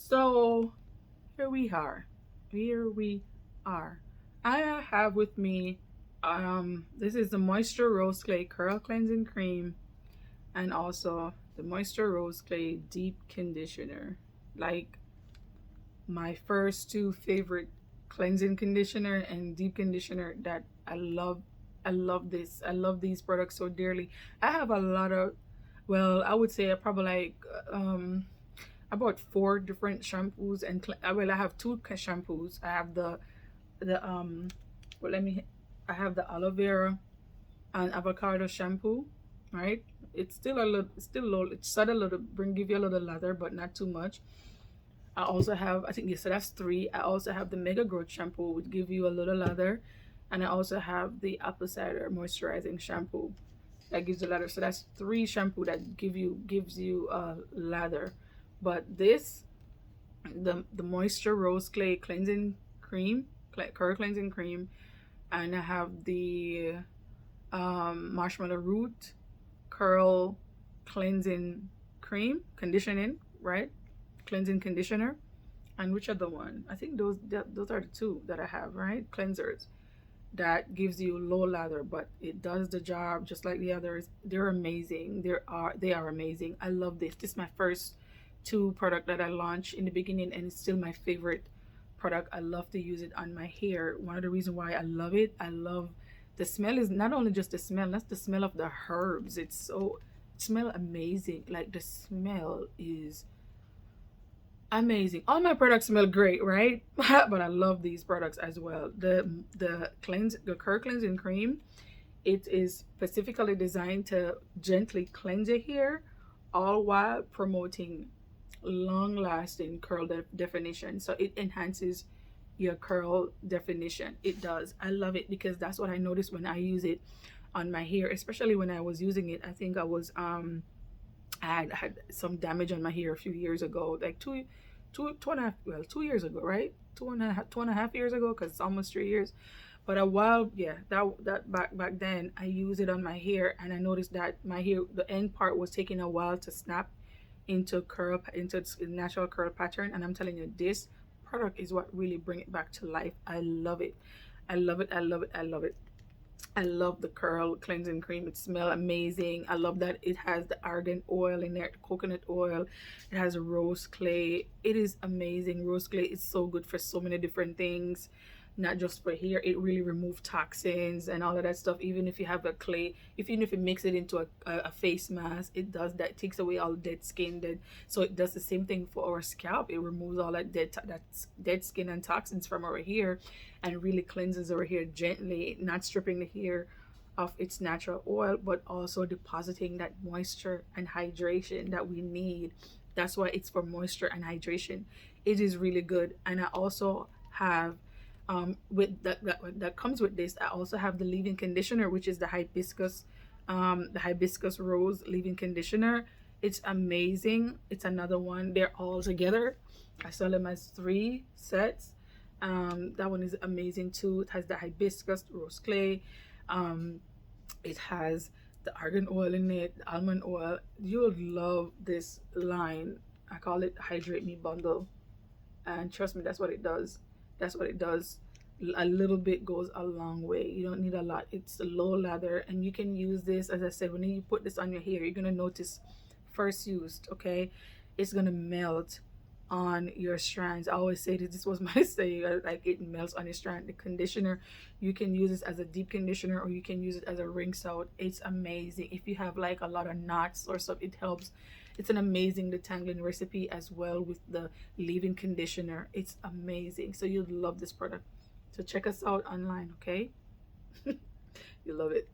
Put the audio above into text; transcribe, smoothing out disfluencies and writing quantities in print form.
So here we are. Here we are. I have with me this is the Moisture Rose Clay Curl Cleansing Cream and also the Moisture Rose Clay Deep Conditioner. Like my first two favorite cleansing conditioner and deep conditioner that I love. I love this. I love these products so dearly. I have a lot of, well, I would say I probably like about four different shampoos and well, I have two shampoos. I have the well, let me, I have the aloe vera and avocado shampoo, right? It's still a little, it's still low. It's sort of a little, bring give you a little lather, but not too much. I also have, I think yes, so that's three. I also have the Mega Growth shampoo, which give you a little lather, and I also have the apple cider moisturizing shampoo that gives you lather. So that's three shampoo that gives you a lather. But this, the Moisture Rose Clay cleansing cream, curl cleansing cream, and I have the marshmallow root curl cleansing cream conditioning, right? Cleansing conditioner. And which other one? I think those are the two that I have, right? Cleansers that gives you low lather, but it does the job just like the others. They're amazing. They are amazing. I love this. This is my first two product that I launched in the beginning, and it's still my favorite product. I love to use it on my hair. One of the reasons why I love it, I love the smell. Is not only just the smell, that's the smell of the herbs. It's so, it smell amazing. Like the smell is amazing. All my products smell great, right? But I love these products as well. The curl cleansing cream, it is specifically designed to gently cleanse your hair, all while promoting long lasting curl definition. So it enhances your curl definition. It does. I love it because that's what I noticed when I use it on my hair, especially when I was using it. I think I was I had some damage on my hair a few years ago, like two and a half, well, 2 years ago, right? 2.5 years ago, because it's almost 3 years. But a while, yeah, that back then, I used it on my hair, and I noticed that my hair, the end part was taking a while to snap into curl, into its natural curl pattern. And I'm telling you, this product is what really bring it back to life. I love it. I love it. I love it. I love it. I love the curl cleansing cream. It smells amazing. I love that it has the argan oil in there, the coconut oil. It has rose clay. It is amazing. Rose clay is so good for so many different things, not just for hair. It really removes toxins and all of that stuff. Even if you have a clay, even if you mix it into a face mask, it does that. It takes away all dead skin. Dead. So it does the same thing for our scalp. It removes all that dead skin and toxins from our hair, and really cleanses our hair gently, not stripping the hair of its natural oil, but also depositing that moisture and hydration that we need. That's why it's for moisture and hydration. It is really good. And I also have with that comes with this, I also have the leave-in conditioner, which is the hibiscus rose leave-in conditioner. It's amazing. It's another one. They're all together. I sell them as three sets. That one is amazing too. It has the hibiscus rose clay. Um, it has the argan oil in it, the almond oil. You'll love this line. I call it Hydrate Me Bundle. And trust me, that's what it does. That's what it does. A little bit goes a long way. You don't need a lot. It's a low lather, and you can use this, as I said, when you put this on your hair, you're gonna notice first used, okay, it's gonna melt on your strands. I always say this was my say, like it melts on your strand. The conditioner, you can use this as a deep conditioner, or you can use it as a rinse out. It's amazing. If you have like a lot of knots or stuff, it helps. It's an amazing detangling recipe as well with the leave-in conditioner. It's amazing. So you'll love this product. So check us out online, okay? You love it.